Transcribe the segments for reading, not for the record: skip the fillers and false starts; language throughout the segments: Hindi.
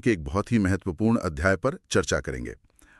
के एक बहुत ही महत्वपूर्ण अध्याय पर चर्चा करेंगे।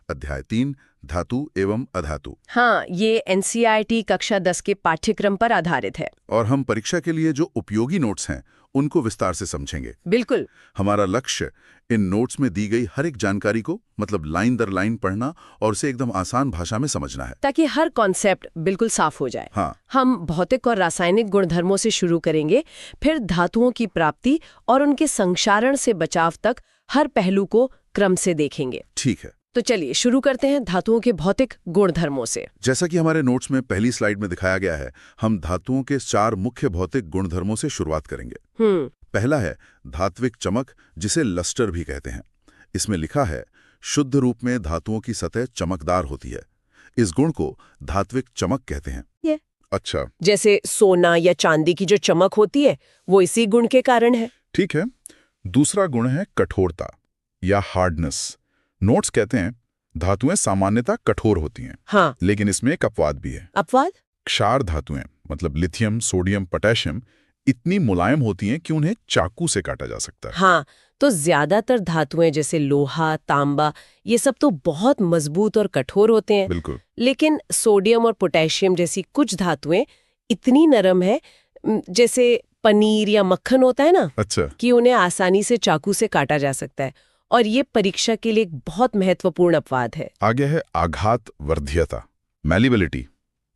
अध्याय 3, धातु एवं अधातु। हाँ, ये एनसीईआरटी कक्षा 10 के पाठ्यक्रम पर आधारित है। और हम परीक्षा के लिए जो उपयोगी नोट्स हैं उनको विस्तार से समझेंगे। बिल्कुल। हमारा लक्ष्य इन नोट्स में दी गई हर एक जानकारी को मतलब लाइन दर लाइन पढ़ना और उसे एकदम आसान भाषा में समझना है, ताकि हर कॉन्सेप्ट बिल्कुल साफ हो जाए। हाँ। हम भौतिक और रासायनिक गुणधर्मों से शुरू करेंगे, फिर धातुओं की प्राप्ति और उनके संक्षारण से बचाव तक हर पहलू को क्रम से देखेंगे। ठीक है, तो चलिए शुरू करते हैं धातुओं के भौतिक गुणधर्मों से। जैसा कि हमारे नोट्स में पहली स्लाइड में दिखाया गया है, हम धातुओं के 4 मुख्य भौतिक गुणधर्मों से शुरुआत करेंगे। पहला है धात्विक चमक, जिसे लस्टर भी कहते हैं। इसमें लिखा है, शुद्ध रूप में धातुओं की सतह चमकदार होती है। इस गुण को धात्विक चमक कहते हैं। अच्छा, जैसे सोना या चांदी की जो चमक होती है वो इसी गुण के कारण है। ठीक है। दूसरा गुण है कठोरता या हार्डनेस। नोट्स कहते हैं धातुएं सामान्यतः कठोर होती हैं, हाँ। लेकिन इसमें एक अपवाद भी है। अपवाद? क्षार धातुएं मतलब लिथियम, सोडियम, पोटेशियम इतनी मुलायम होती हैं कि उन्हें चाकू से काटा जा सकता है। हाँ, तो ज्यादातर धातुएं जैसे लोहा, तांबा, ये सब तो बहुत मजबूत और कठोर होते हैं। बिल्कुल। लेकिन सोडियम और पोटेशियम जैसी कुछ धातुएं इतनी नरम है, जैसे पनीर या मक्खन होता है ना, अच्छा, कि उन्हें आसानी से चाकू से काटा जा सकता है। और ये परीक्षा के लिए एक बहुत महत्वपूर्ण अपवाद है। आगे है आघात वर्ध्यता, मैलिबिलिटी।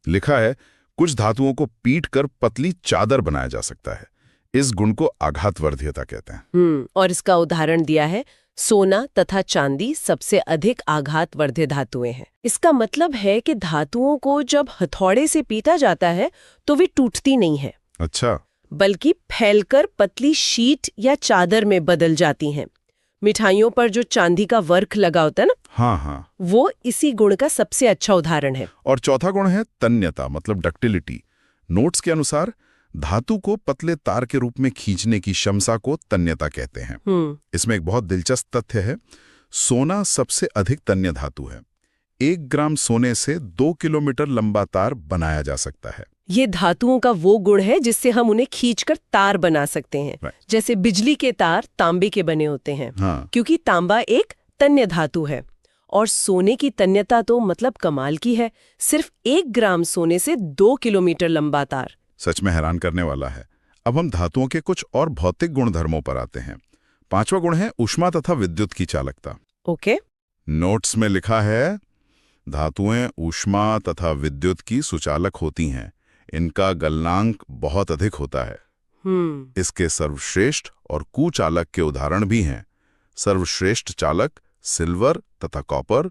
लिखा है, कुछ धातुओं को पीट कर पतली चादर बनाया जा सकता है। इस गुण को आघात वर्ध्यता कहते हैं। और इसका उदाहरण दिया है, सोना तथा चांदी सबसे अधिक आघात वर्ध्य धातुएं हैं। इसका मतलब है कि धातुओं को जब हथौड़े से पीटा जाता है तो वे टूटती नहीं है। अच्छा, बल्कि फैलकर पतली शीट या चादर में बदल जाती हैं। मिठाइयों पर जो चांदी का वर्क लगा होता है ना, हाँ, वो इसी गुण का सबसे अच्छा उदाहरण है। और चौथा गुण है तन्यता मतलब डक्टिलिटी। नोट्स के अनुसार धातु को पतले तार के रूप में खींचने की क्षमता को तन्यता कहते हैं। इसमें एक बहुत दिलचस्प तथ्य है, सोना सबसे अधिक तन्य धातु है। 1 ग्राम सोने से 2 किलोमीटर लंबा तार बनाया जा सकता है। ये धातुओं का वो गुण है जिससे हम उन्हें खींचकर तार बना सकते हैं। जैसे बिजली के तार तांबे के बने होते हैं, हाँ। क्योंकि तांबा एक तन्य धातु है। और सोने की तन्यता तो मतलब कमाल की है, सिर्फ 1 ग्राम सोने से 2 किलोमीटर लंबा तार। सच में हैरान करने वाला है। अब हम धातुओं के कुछ और भौतिक गुणधर्मों पर आते हैं। 5वां गुण है ऊष्मा तथा विद्युत की चालकता। ओके। नोट्स में लिखा है, धातुएं ऊष्मा तथा विद्युत की सुचालक होती हैं। इनका गलनांक बहुत अधिक होता है। इसके सर्वश्रेष्ठ और कुचालक के उदाहरण भी हैं। सर्वश्रेष्ठ चालक सिल्वर तथा कॉपर,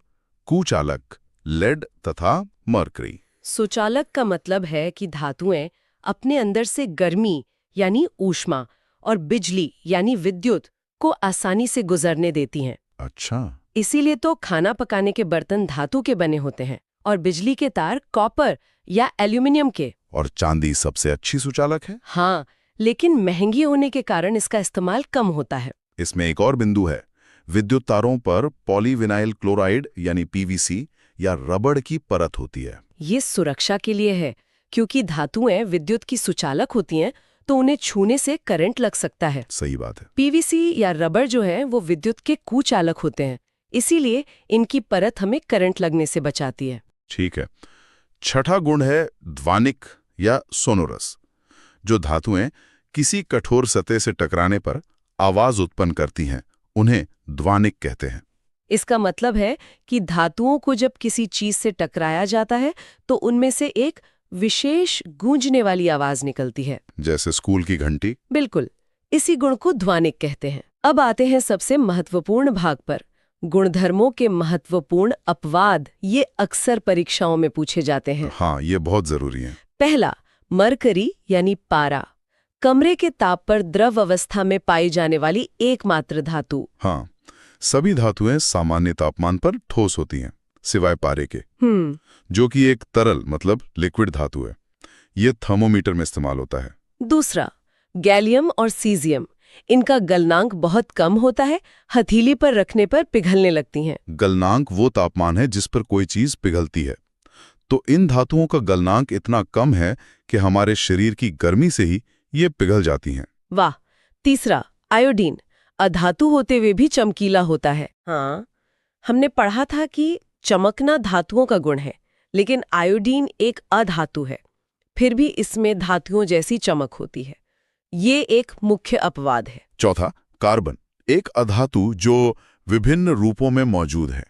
कुचालक लेड तथा मरकरी। सुचालक का मतलब है कि धातुएं अपने अंदर से गर्मी यानी ऊष्मा और बिजली यानी विद्युत को आसानी से गुजरने देती हैं। अच्छा, इसीलिए तो खाना पकाने के बर्तन धातु के बने होते हैं और बिजली के तार कॉपर या एल्यूमिनियम के। और चांदी सबसे अच्छी सुचालक है। हाँ, लेकिन महंगी होने के कारण इसका इस्तेमाल कम होता है। इसमें एक और बिंदु है, विद्युत तारों पर पॉलीविनाइल क्लोराइड यानी पीवीसी या रबड़ की परत होती है। ये सुरक्षा के लिए है, क्योंकि धातुएं विद्युत की सुचालक होती हैं तो उन्हें छूने से करंट लग सकता है। सही बात है। पीवीसी या रबड़ जो है वो विद्युत के कुचालक होते हैं, इसीलिए इनकी परत हमें करंट लगने से बचाती है। ठीक है। 6ठा गुण है ध्वनिक या सोनोरस। जो धातुएं किसी कठोर सतह से टकराने पर आवाज उत्पन्न करती हैं, उन्हें ध्वनिक कहते हैं। इसका मतलब है कि धातुओं को जब किसी चीज से टकराया जाता है तो उनमें से एक विशेष गूंजने वाली आवाज निकलती है, जैसे स्कूल की घंटी। बिल्कुल, इसी गुण को ध्वनिक कहते हैं। अब आते हैं सबसे महत्वपूर्ण भाग पर, गुणधर्मों के महत्वपूर्ण अपवाद। ये अक्सर परीक्षाओं में पूछे जाते हैं। हाँ, ये बहुत जरूरी है। पहला, मरकरी यानी पारा, कमरे के ताप पर द्रव अवस्था में पाई जाने वाली एकमात्र धातु। हाँ, सभी धातुएं सामान्य तापमान पर ठोस होती हैं, सिवाय पारे के, जो कि एक तरल मतलब लिक्विड धातु है। ये थर्मोमीटर में इस्तेमाल होता है। दूसरा, गैलियम और सीजियम, इनका गलनांक बहुत कम होता है, हथेली पर रखने पर पिघलने लगती हैं। गलनांक वो तापमान है जिस पर कोई चीज पिघलती है। तो इन धातुओं का गलनांक इतना कम है कि हमारे शरीर की गर्मी से ही ये पिघल जाती हैं। वाह। तीसरा, आयोडीन। अधातु होते हुए भी चमकीला होता है। हाँ, हमने पढ़ा था कि चमकना धातुओं का गुण है, लेकिन आयोडीन एक अधातु है, फिर भी इसमें धातुओं जैसी चमक होती है। ये एक मुख्य अपवाद है। चौथा, कार्बन, एक अधातु जो विभिन्न रूपों में मौजूद है।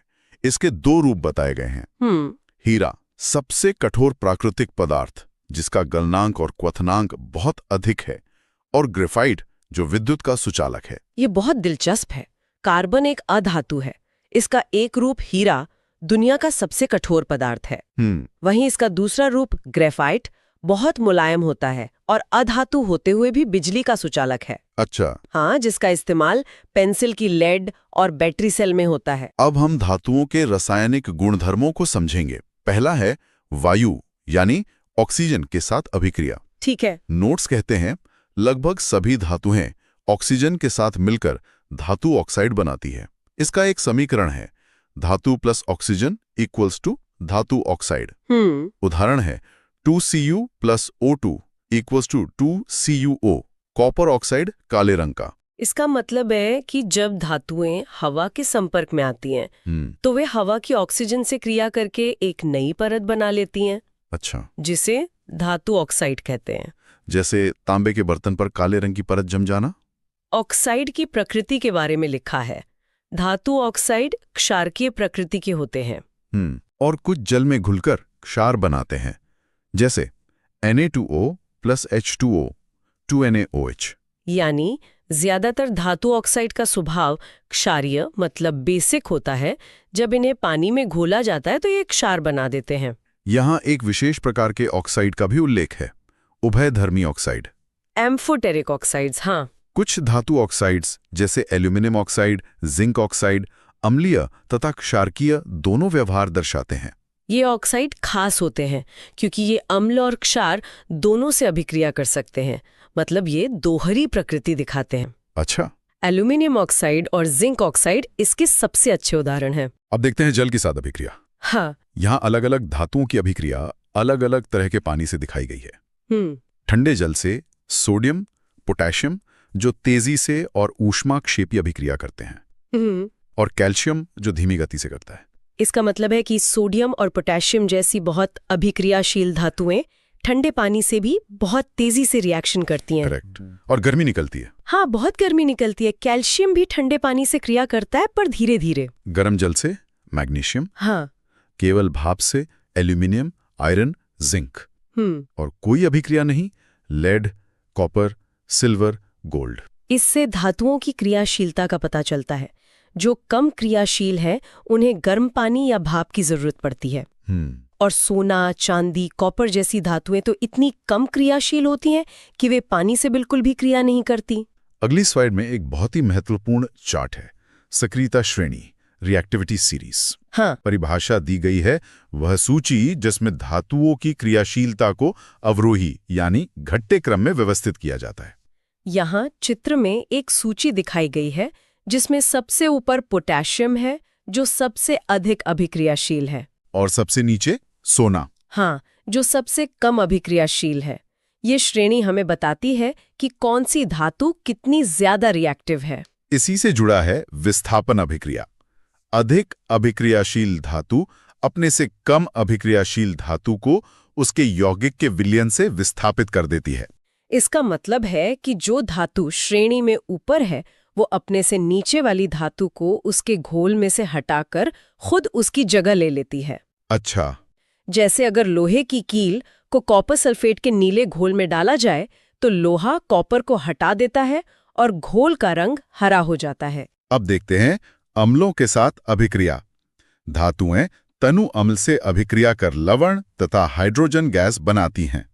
इसके 2 रूप बताए गए हैं। हीरा, सबसे कठोर प्राकृतिक पदार्थ जिसका गलनांक और क्वथनांक बहुत अधिक है, और ग्रेफाइट जो विद्युत का सुचालक है। ये बहुत दिलचस्प है। कार्बन एक अधातु है, इसका एक रूप हीरा दुनिया का सबसे कठोर पदार्थ है। वहीं इसका दूसरा रूप ग्रेफाइट बहुत मुलायम होता है और अधातु होते हुए भी बिजली का सुचालक है। अच्छा। हाँ, जिसका इस्तेमाल पेंसिल की लेड और बैटरी सेल में होता है। अब हम धातुओं के रासायनिक गुणधर्मों को समझेंगे। पहला है वायु यानी ऑक्सीजन के साथ अभिक्रिया। ठीक है। नोट्स कहते हैं लगभग सभी धातुएं ऑक्सीजन के साथ मिलकर धातु ऑक्साइड बनाती है। इसका एक समीकरण है धातु प्लस ऑक्सीजन इक्वल्स टू धातु ऑक्साइड। उदाहरण है 2Cu plus O2 equals to 2CuO, copper oxide काले रंग का। इसका मतलब है कि जब धातुएं हवा के संपर्क में आती हैं, तो वे हवा की ऑक्सीजन से क्रिया करके एक नई परत बना लेती हैं। अच्छा। जिसे धातु ऑक्साइड कहते हैं। जैसे तांबे के बर्तन पर काले रंग की परत जम जाना। ऑक्साइड की प्रकृति के बारे में लिखा है। धातु ऑक्साइड क्षारकीय प्रकृति के होते हैं। और कुछ जल में घुलकर क्षार बनाते हैं, जैसे Na2O प्लस H2O 2NaOH। यानी ज्यादातर धातु ऑक्साइड का स्वभाव क्षारीय मतलब बेसिक होता है। जब इन्हें पानी में घोला जाता है तो ये क्षार बना देते हैं। यहाँ एक विशेष प्रकार के ऑक्साइड का भी उल्लेख है, उभयधर्मी ऑक्साइड, एम्फोटेरिक ऑक्साइड्स। हाँ, कुछ धातु ऑक्साइड्स जैसे एल्यूमिनियम ऑक्साइड, जिंक ऑक्साइड अम्लीय तथा क्षारकीय दोनों व्यवहार दर्शाते हैं। ये ऑक्साइड खास होते हैं क्योंकि ये अम्ल और क्षार दोनों से अभिक्रिया कर सकते हैं, मतलब ये दोहरी प्रकृति दिखाते हैं। अच्छा। एल्यूमिनियम ऑक्साइड और जिंक ऑक्साइड इसके सबसे अच्छे उदाहरण हैं। अब देखते हैं जल के साथ अभिक्रिया। हाँ, यहाँ अलग अलग धातुओं की अभिक्रिया अलग अलग तरह के पानी से दिखाई गई है। ठंडे जल से सोडियम, पोटेशियम जो तेजी से और ऊष्माक्षेपी अभिक्रिया करते हैं, और कैल्शियम जो धीमी गति से करता है। इसका मतलब है कि सोडियम और पोटेशियम जैसी बहुत अभिक्रियाशील धातुएं ठंडे पानी से भी बहुत तेजी से रिएक्शन करती हैं। करेक्ट। और गर्मी निकलती है। हाँ, बहुत गर्मी निकलती है। कैल्शियम भी ठंडे पानी से क्रिया करता है, पर धीरे धीरे। गर्म जल से मैग्नीशियम। हाँ। केवल भाप से एल्यूमिनियम, आयरन, जिंक। और कोई अभिक्रिया नहीं, लेड, कॉपर, सिल्वर, गोल्ड। इससे धातुओं की क्रियाशीलता का पता चलता है। जो कम क्रियाशील है उन्हें गर्म पानी या भाप की जरूरत पड़ती है। और सोना, चांदी, कॉपर जैसी धातुएं तो इतनी कम क्रियाशील होती हैं कि वे पानी से बिल्कुल भी क्रिया नहीं करती। अगली स्लाइड में एक बहुत ही महत्वपूर्ण चार्ट है, सक्रियता श्रेणी, रिएक्टिविटी सीरीज। हाँ। परिभाषा दी गई है वह सूची जिसमें धातुओं की क्रियाशीलता को अवरोही यानी घटते क्रम में व्यवस्थित किया जाता है। यहाँ चित्र में एक सूची दिखाई गई है जिसमें सबसे ऊपर पोटेशियम है जो सबसे अधिक अभिक्रियाशील है, और सबसे नीचे सोना। हाँ, जो सबसे कम अभिक्रियाशील है। ये श्रेणी हमें बताती है कि कौन सी धातु कितनी ज्यादा रिएक्टिव है। इसी से जुड़ा है विस्थापन अभिक्रिया। अधिक अभिक्रियाशील धातु अपने से कम अभिक्रियाशील धातु को उसके यौगिक के विलयन से विस्थापित कर देती है। इसका मतलब है कि जो धातु श्रेणी में ऊपर है वो अपने से नीचे वाली धातु को उसके घोल में से हटाकर खुद उसकी जगह ले लेती है। अच्छा। जैसे अगर लोहे की कील को कॉपर सल्फेट के नीले घोल में डाला जाए तो लोहा कॉपर को हटा देता है और घोल का रंग हरा हो जाता है। अब देखते हैं अम्लों के साथ अभिक्रिया। धातुएं तनु अम्ल से अभिक्रिया कर लवण तथा हाइड्रोजन गैस बनाती हैं।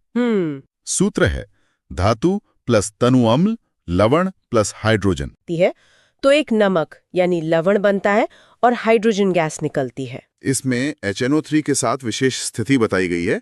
सूत्र है धातु प्लस तनु अम्ल लवण प्लस हाइड्रोजन है तो एक नमक यानी लवण बनता है और हाइड्रोजन गैस निकलती है। इसमें HNO3 के साथ विशेष स्थिति बताई गई है।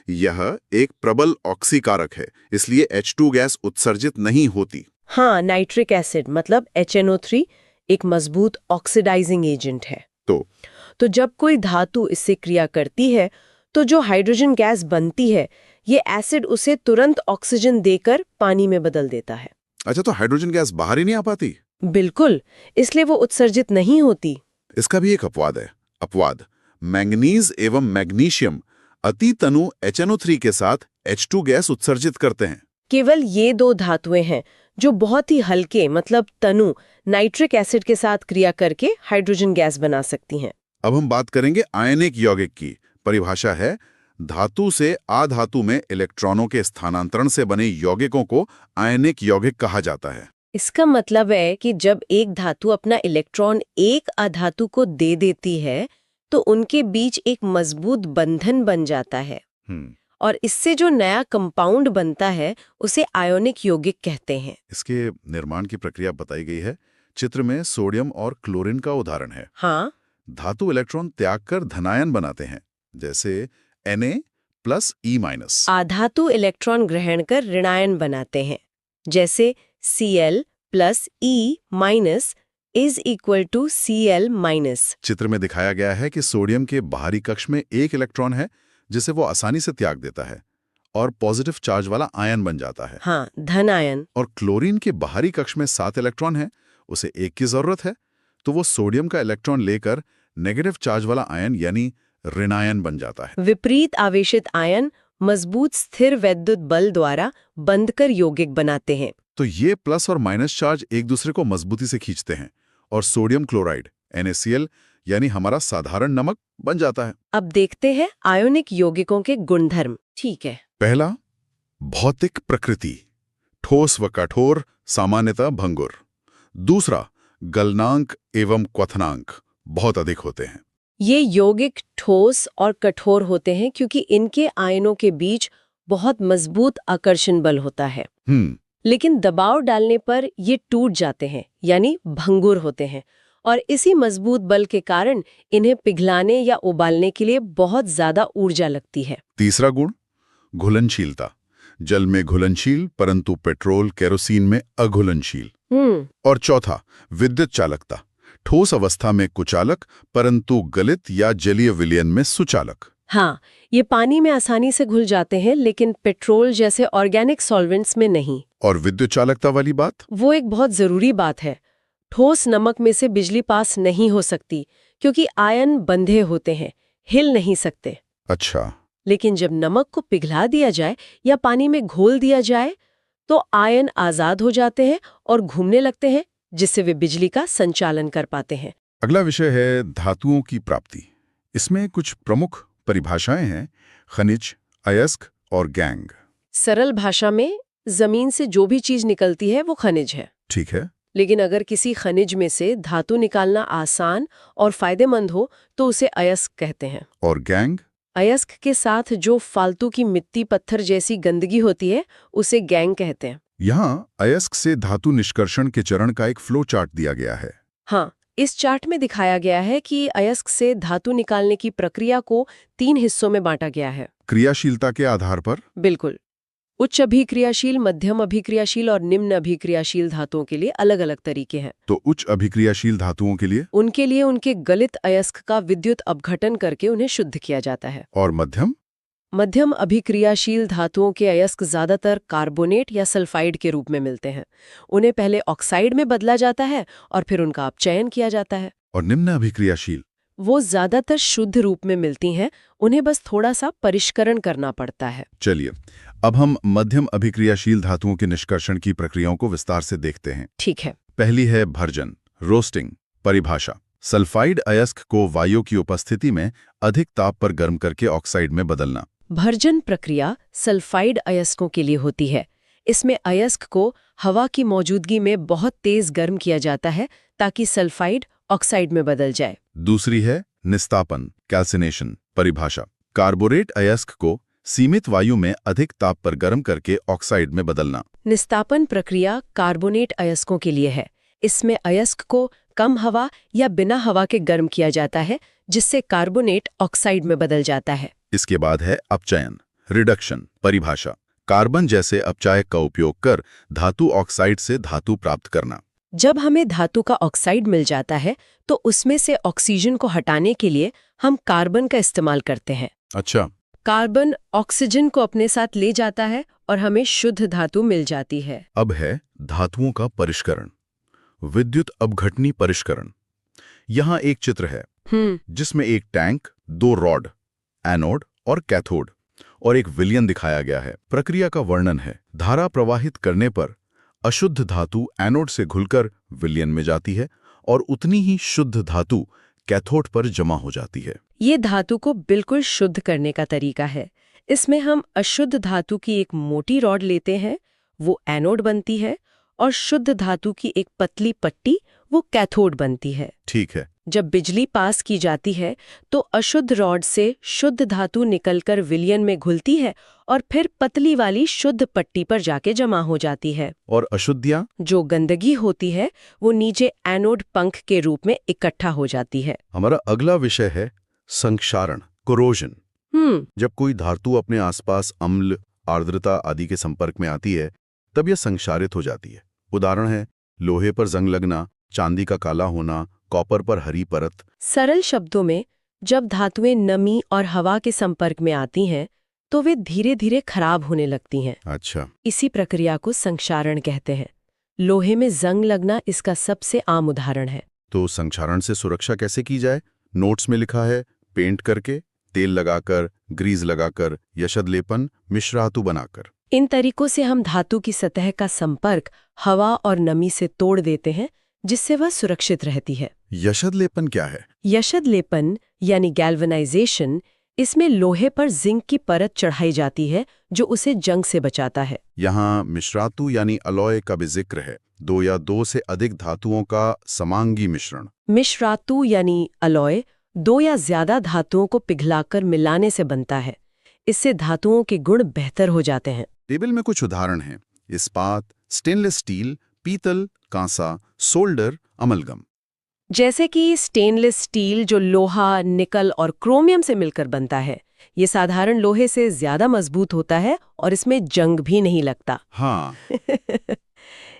यह एक प्रबल ऑक्सीकारक है, इसलिए H2 गैस उत्सर्जित नहीं होती। हाँ, नाइट्रिक एसिड मतलब HNO3 एक मजबूत ऑक्सीडाइजिंग एजेंट है। तो जब कोई धातु इससे क्रिया करती है तो जो हाइड्रोजन गैस बनती है ये एसिड उसे तुरंत ऑक्सीजन देकर पानी में बदल देता है। अच्छा, तो हाइड्रोजन गैस बाहर ही नहीं आ पाती? बिल्कुल, इसलिए वो उत्सर्जित नहीं होती। इसका भी एक अपवाद है। अपवाद, मैंगनीज एवं मैग्नीशियम अति तनु HNO3 के साथ H2 गैस उत्सर्जित करते हैं। केवल ये दो धातुएं हैं जो बहुत ही हल्के मतलब तनु नाइट्रिक एसिड के साथ क्रिया करके हाइड्रोजन गैस बना सकती हैं। अब हम बात करेंगे आयनिक यौगिक की। परिभाषा है, धातु से अधातु में इलेक्ट्रॉनों के स्थानांतरण से बने यौगिकों को आयनिक यौगिक कहा जाता है। इसका मतलब है कि जब एक धातु अपना इलेक्ट्रॉन एक अधातु को दे देती है तो उनके बीच एक मजबूत बंधन बन जाता है और इससे जो नया कंपाउंड बनता है उसे आयोनिक यौगिक कहते हैं। इसके निर्माण की प्रक्रिया बताई गई है। चित्र में सोडियम और क्लोरीन का उदाहरण है। हाँ, धातु इलेक्ट्रॉन त्याग कर धनायन बनाते हैं, जैसे Na+E-। आधातु इलेक्ट्रॉन ग्रहण कर ऋणायन बनाते हैं, जैसे Cl+E- is equal to Cl-। चित्र में दिखाया गया है कि सोडियम के बाहरी कक्ष में एक इलेक्ट्रॉन है जिसे वो आसानी से त्याग देता है और पॉजिटिव चार्ज वाला आयन बन जाता है। हाँ, धन आयन। और क्लोरीन के बाहरी कक्ष में 7 इलेक्ट्रॉन है, उसे एक की जरूरत है, तो वो सोडियम का इलेक्ट्रॉन लेकर नेगेटिव चार्ज वाला आयन यानी ऋणायन बन जाता है। विपरीत आवेशित आयन मजबूत स्थिर वैद्युत बल द्वारा बंधकर यौगिक बनाते हैं। तो ये प्लस और माइनस चार्ज एक दूसरे को मजबूती से खींचते हैं और सोडियम क्लोराइड NaCl यानी हमारा साधारण नमक बन जाता है। अब देखते हैं आयोनिक यौगिकों के गुणधर्म। ठीक है। पहला, भौतिक प्रकृति, ठोस व कठोर, सामान्यतः भंगुर। दूसरा, गलनांक एवं क्वथनांक बहुत अधिक होते हैं। ये यौगिक ठोस और कठोर होते हैं क्योंकि इनके आयनों के बीच बहुत मजबूत आकर्षण बल होता है। लेकिन दबाव डालने पर ये टूट जाते हैं यानी भंगुर होते हैं और इसी मजबूत बल के कारण इन्हें पिघलाने या उबालने के लिए बहुत ज्यादा ऊर्जा लगती है। तीसरा गुण, घुलनशीलता, जल में घुलनशील परंतु पेट्रोल केरोसिन में अघुलनशील। और चौथा, विद्युत चालकता, ठोस अवस्था में कुचालक परंतु गलित या जलीय विलयन में सुचालक। हाँ, ये पानी में आसानी से घुल जाते हैं लेकिन पेट्रोल जैसे ऑर्गेनिक सॉल्वेंट्स में नहीं। और विद्युत चालकता वाली बात, वो एक बहुत जरूरी बात है। ठोस नमक में से बिजली पास नहीं हो सकती क्योंकि आयन बंधे होते हैं, हिल नहीं सकते। अच्छा। लेकिन जब नमक को पिघला दिया जाए या पानी में घोल दिया जाए तो आयन आजाद हो जाते हैं और घूमने लगते हैं, जिससे वे बिजली का संचालन कर पाते हैं। अगला विषय है धातुओं की प्राप्ति। इसमें कुछ प्रमुख परिभाषाएं हैं, खनिज, अयस्क और गैंग। सरल भाषा में जमीन से जो भी चीज निकलती है वो खनिज है। ठीक है। लेकिन अगर किसी खनिज में से धातु निकालना आसान और फायदेमंद हो तो उसे अयस्क कहते हैं। और गैंग? अयस्क के साथ जो फालतू की मिट्टी पत्थर जैसी गंदगी होती है उसे गैंग कहते हैं। यहाँ अयस्क से धातु निष्कर्षण के चरण का एक फ्लो चार्ट दिया गया है। हाँ, इस चार्ट में दिखाया गया है कि अयस्क से धातु निकालने की प्रक्रिया को 3 हिस्सों में बांटा गया है। क्रियाशीलता के आधार पर? बिल्कुल। उच्च अभिक्रियाशील, मध्यम अभिक्रियाशील और निम्न अभिक्रियाशील धातुओं के लिए अलग अलग तरीके हैं। तो उच्च अभिक्रियाशील धातुओं के लिए? उनके लिए उनके गलित अयस्क का विद्युत अपघटन करके उन्हें शुद्ध किया जाता है। और मध्यम? मध्यम अभिक्रियाशील धातुओं के अयस्क ज्यादातर कार्बोनेट या सल्फाइड के रूप में मिलते हैं। उन्हें पहले ऑक्साइड में बदला जाता है और फिर उनका अपचयन किया जाता है। और निम्न अभिक्रियाशील? वो ज्यादातर शुद्ध रूप में मिलती हैं, उन्हें बस थोड़ा सा परिष्करण करना पड़ता है। चलिए, अब हम मध्यम अभिक्रियाशील धातुओं के निष्कर्षण की प्रक्रियाओं को विस्तार से देखते हैं। ठीक है। पहली है भर्जन, रोस्टिंग। परिभाषा, सल्फाइड अयस्क को वायु की उपस्थिति में अधिक ताप पर गर्म करके ऑक्साइड में बदलना। भर्जन प्रक्रिया सल्फाइड अयस्कों के लिए होती है। इसमें अयस्क को हवा की मौजूदगी में बहुत तेज गर्म किया जाता है ताकि सल्फाइड ऑक्साइड में बदल जाए। दूसरी है निस्तापन, कैल्सिनेशन। परिभाषा, कार्बोरेट अयस्क को सीमित वायु में अधिक ताप पर गर्म करके ऑक्साइड में बदलना। निस्तापन प्रक्रिया कार्बोनेट अयस्कों के लिए है। इसमें अयस्क को कम हवा या बिना हवा के गर्म किया जाता है, जिससे कार्बोनेट ऑक्साइड में बदल जाता है। इसके बाद है अपचयन, रिडक्शन। परिभाषा, कार्बन जैसे अपचायक का उपयोग कर धातु ऑक्साइड से धातु प्राप्त करना। जब हमें धातु का ऑक्साइड मिल जाता है तो उसमें से ऑक्सीजन को हटाने के लिए हम कार्बन का इस्तेमाल करते हैं। अच्छा। कार्बन ऑक्सीजन को अपने साथ ले जाता है और हमें शुद्ध धातु मिल जाती है। अब है धातुओं का परिष्करण, विद्युत अपघटनी परिष्करण। यहाँ एक चित्र है जिसमें एक टैंक, 2 रॉड, एनोड और कैथोड और एक विलयन दिखाया गया है। प्रक्रिया का वर्णन है। धारा प्रवाहित करने पर अशुद्ध धातु एनोड से घुलकर विलयन में जाती है और उतनी ही शुद्ध धातु कैथोड पर जमा हो जाती है। ये धातु को बिल्कुल शुद्ध करने का तरीका है। इसमें हम अशुद्ध धातु की एक मोटी रॉड लेते हैं, वो एनोड बनती है, और शुद्ध धातु की एक पतली पट्टी, वो कैथोड बनती है। ठीक है। जब बिजली पास की जाती है तो अशुद्ध रॉड से शुद्ध धातु निकलकर विलयन में घुलती है और फिर पतली वाली शुद्ध पट्टी पर जाके जमा हो जाती है। और अशुद्धियां? जो गंदगी होती है वो नीचे एनोड पंख के रूप में इकट्ठा हो जाती है। हमारा अगला विषय है संक्षारण, कोरोजन। जब कोई धातु अपने आसपास अम्ल, आर्द्रता आदि के संपर्क में आती है तब यह संक्षारित हो जाती है। उदाहरण है लोहे पर जंग लगना, चांदी का काला होना, कॉपर पर हरी परत। सरल शब्दों में, जब धातुएं नमी और हवा के संपर्क में आती हैं तो वे धीरे धीरे खराब होने लगती हैं। अच्छा। इसी प्रक्रिया को संक्षारण कहते हैं। लोहे में जंग लगना इसका सबसे आम उदाहरण है। तो संक्षारण से सुरक्षा कैसे की जाए? नोट्स में लिखा है पेंट करके, तेल लगाकर, ग्रीज लगाकर, यशद लेपन, मिश्र धातु बनाकर। इन तरीकों से हम धातु की सतह का संपर्क हवा और नमी से तोड़ देते हैं, जिससे वह सुरक्षित रहती है। यशद लेपन क्या है? यशद लेपन यानी गैल्वेनाइजेशन, इसमें लोहे पर जिंक की परत चढ़ाई जाती है जो उसे जंग से बचाता है। यहाँ मिश्रातु यानी अलॉय का भी जिक्र है, 2 या 2 से अधिक धातुओं का समांगी मिश्रण। मिश्रातु यानी अलॉय 2 या ज्यादा धातुओं को पिघलाकर मिलाने से बनता है। इससे धातुओं के गुण बेहतर हो जाते हैं। टेबल में कुछ उदाहरण हैं: इस्पात, स्टेनलेस स्टील, पीतल, कांसा, सोल्डर, अमलगम। जैसे कि स्टेनलेस स्टील जो लोहा, निकल और क्रोमियम से मिलकर बनता है, ये साधारण लोहे से ज्यादा मजबूत होता है और इसमें जंग भी नहीं लगता। हाँ।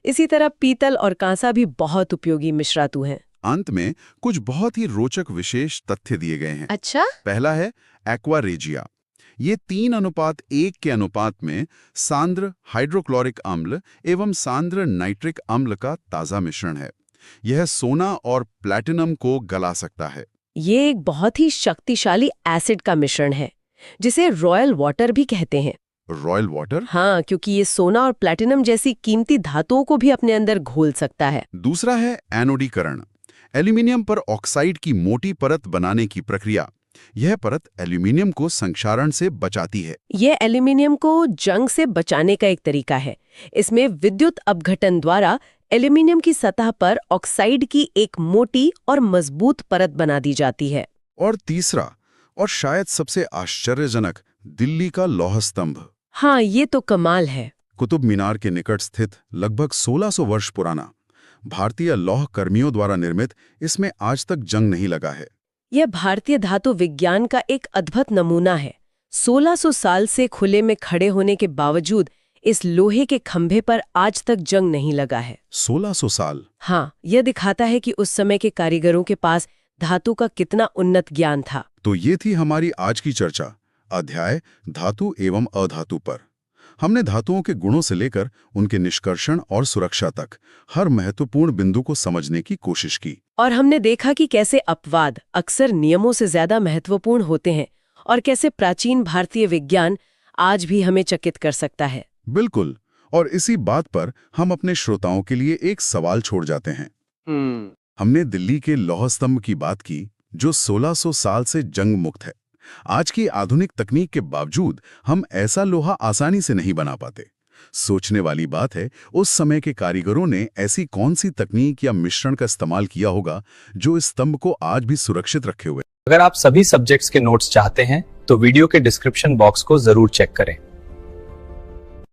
इसी तरह पीतल और कांसा भी बहुत उपयोगी मिश्रातु हैं। अंत में कुछ बहुत ही रोचक विशेष तथ्य दिए गए हैं। अच्छा? पहला है एक्वा रेजिया। ये 3:1 के अनुपात में सांद्र हाइड्रोक्लोरिक अम्ल एवं सांद्र नाइट्रिक अम्ल का ताजा मिश्रण है। यह सोना और प्लैटिनम को गला सकता है। ये एक बहुत ही शक्तिशाली एसिड का मिश्रण है, जिसे रॉयल वाटर भी कहते हैं। Royal water? हाँ, क्योंकि ये सोना और प्लैटिनम जैसी कीमती धातुओं को भी अपने अंदर घोल सकता है। दूसरा है एनोडीकरण। एल्यूमिनियम पर ऑक्साइड की मोटी परत बनाने की प्रक्रिया। यह परत एल्यूमिनियम को संक्षारण से बचाती है। यह एल्यूमिनियम को जंग से बचाने का एक तरीका है। इसमें विद्युत अपघटन द्वारा एल्यूमिनियम की सतह पर ऑक्साइड की एक मोटी और मजबूत परत बना दी जाती है। और तीसरा, और शायद सबसे आश्चर्यजनक, दिल्ली का लौह स्तंभ। हाँ, ये तो कमाल है। कुतुब मीनार के निकट स्थित लगभग 1600 वर्ष पुराना, भारतीय लौह कर्मियों द्वारा निर्मित, इसमें आज तक जंग नहीं लगा है। यह भारतीय धातु विज्ञान का एक अद्भुत नमूना है। 1600 साल से खुले में खड़े होने के बावजूद इस लोहे के खंभे पर आज तक जंग नहीं लगा है। 1600 साल? हाँ, यह दिखाता है कि उस समय के कारीगरों के पास धातु का कितना उन्नत ज्ञान था। तो ये थी हमारी आज की चर्चा, अध्याय धातु एवं अधातु पर। हमने धातुओं के गुणों से लेकर उनके निष्कर्षण और सुरक्षा तक हर महत्वपूर्ण बिंदु को समझने की कोशिश की। और हमने देखा कि कैसे अपवाद अक्सर नियमों से ज्यादा महत्वपूर्ण होते हैं और कैसे प्राचीन भारतीय विज्ञान आज भी हमें चकित कर सकता है। बिल्कुल। और इसी बात पर हम अपने श्रोताओं के लिए एक सवाल छोड़ जाते हैं। हमने दिल्ली के लौह स्तंभ की बात की, जो 1600 साल से जंग मुक्त है। आज की आधुनिक तकनीक के बावजूद हम ऐसा लोहा आसानी से नहीं बना पाते। सोचने वाली बात है, उस समय के कारीगरों ने ऐसी कौन सी तकनीक या मिश्रण का इस्तेमाल किया होगा जो इस स्तंभ को आज भी सुरक्षित रखे हुए। अगर आप सभी सब्जेक्ट्स के नोट्स चाहते हैं तो वीडियो के डिस्क्रिप्शन बॉक्स को जरूर चेक करें।